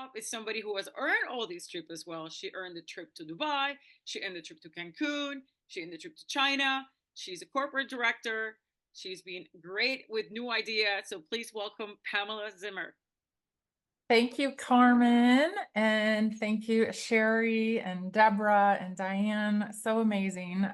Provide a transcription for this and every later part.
up is somebody who has earned all these trips as well. She earned the trip to Dubai, she earned the trip to Cancun, she earned the trip to China. She's a corporate director. She's been great with new ideas. So please welcome Pamela Zimmer. Thank you, Carmen. And thank you, Sherry and Deborah and Diane. So amazing.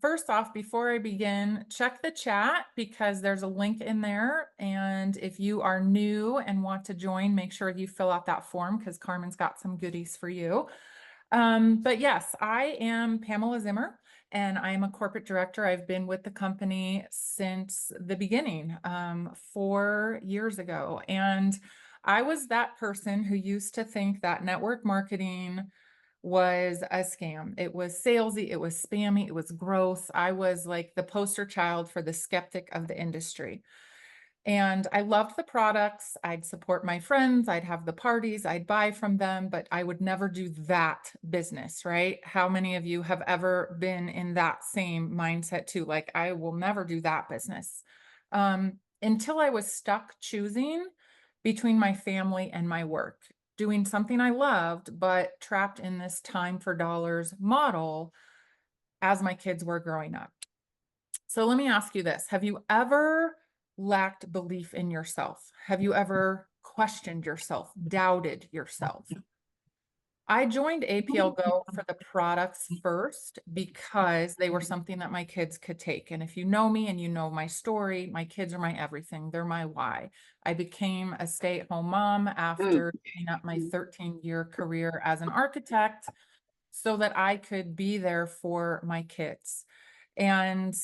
First off, before I begin, check the chat because there's a link in there. And if you are new and want to join, make sure you fill out that form because Carmen's got some goodies for you. But yes, I am Pamela Zimmer and I'm a corporate director. I've been with the company since the beginning, 4 years ago. And I was that person who used to think that network marketing was a scam. It was salesy, it was spammy, it was gross. I was like the poster child for the skeptic of the industry. And I loved the products. I'd support my friends. I'd have the parties. I'd buy from them, but I would never do that business, right? How many of you have ever been in that same mindset too? Like, I will never do that business. Until I was stuck choosing between my family and my work, doing something I loved, but trapped in this time for dollars model as my kids were growing up. So let me ask you this. Have you ever lacked belief in yourself? Have you ever questioned yourself, doubted yourself? I joined APL Go for the products first because they were something that my kids could take. And if you know me and you know my story, my kids are my everything. They're my why. I became a stay-at-home mom after giving up my 13-year career as an architect so that I could be there for my kids. And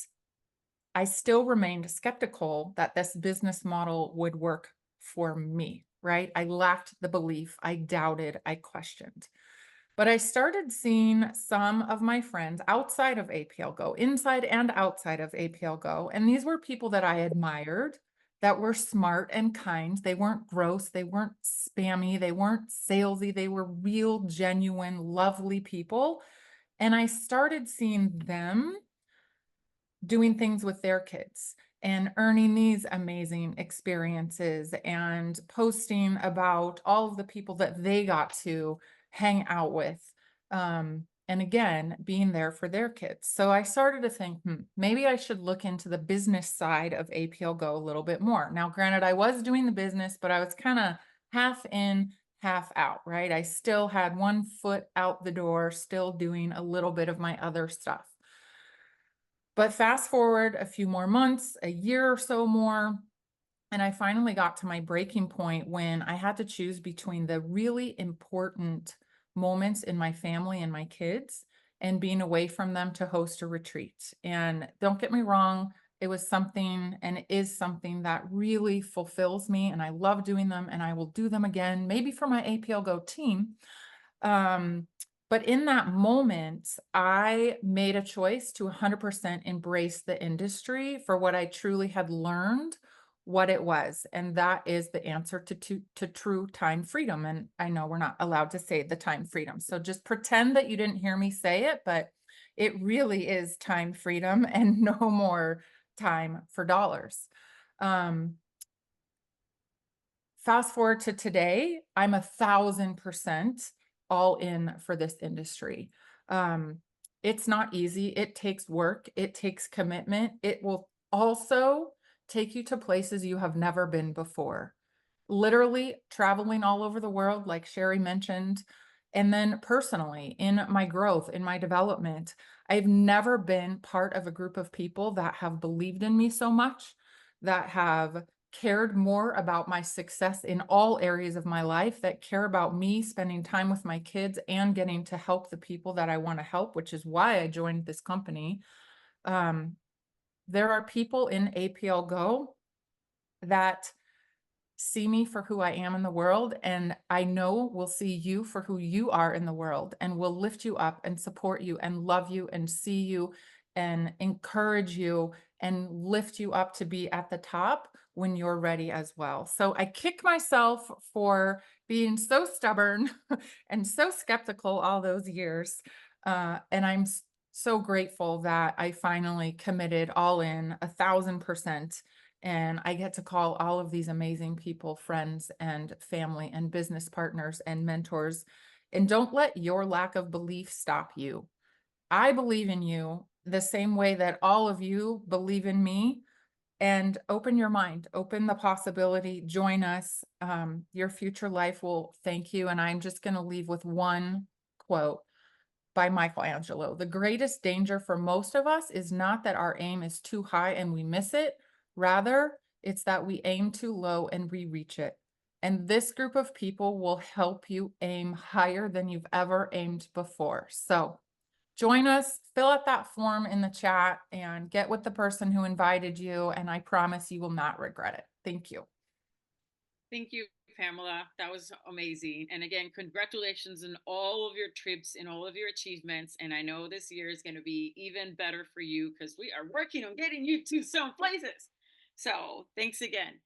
I still remained skeptical that this business model would work for me, right? I lacked the belief. I doubted, I questioned. But I started seeing some of my friends outside of APL Go, inside and outside of APL Go. And these were people that I admired, that were smart and kind. They weren't gross. They weren't spammy. They weren't salesy. They were real, genuine, lovely people. And I started seeing them doing things with their kids and earning these amazing experiences and posting about all of the people that they got to hang out with. And again, being there for their kids. So I started to think, maybe I should look into the business side of APL Go a little bit more. Now, granted, I was doing the business, but I was kind of half in, half out, right? I still had one foot out the door, still doing a little bit of my other stuff. But fast forward a few more months, a year or so more, and I finally got to my breaking point when I had to choose between the really important moments in my family and my kids and being away from them to host a retreat. And don't get me wrong, it was something and it is something that really fulfills me. And I love doing them and I will do them again, maybe for my APL Go team. Um, but in that moment, I made a choice to 100% embrace the industry for what I truly had learned, what it was. And that is the answer to true time freedom. And I know we're not allowed to say the time freedom. So just pretend that you didn't hear me say it, but it really is time freedom and no more time for dollars. Um, Fast forward to today, I'm 1,000% all in for this industry. Um, it's not easy. It takes work. It takes commitment. It will also take you to places you have never been before. Literally traveling all over the world, like Sherry mentioned. And then personally, in my growth, in my development, I've never been part of a group of people that have believed in me so much, that have cared more about my success in all areas of my life, that care about me spending time with my kids and getting to help the people that I want to help, which is why I joined this company. There are people in APL Go that see me for who I am in the world, and I know will see you for who you are in the world, and will lift you up and support you and love you and see you and encourage you and lift you up to be at the top when you're ready as well. So I kick myself for being so stubborn and so skeptical all those years. And I'm so grateful that I finally committed all in 1,000% And I get to call all of these amazing people friends and family and business partners and mentors. And don't let your lack of belief stop you. I believe in you the same way that all of you believe in me. And open your mind, open the possibility, join us. Your future life will thank you. And I'm just going to leave with one quote by Michelangelo. The greatest danger for most of us is not that our aim is too high and we miss it. Rather, it's that we aim too low and we reach it. And this group of people will help you aim higher than you've ever aimed before. So join us, fill out that form in the chat, and get with the person who invited you. And I promise you will not regret it. Thank you. Thank you, Pamela. That was amazing. And again, congratulations on all of your trips and all of your achievements. And I know this year is going to be even better for you because we are working on getting you to some places. So thanks again.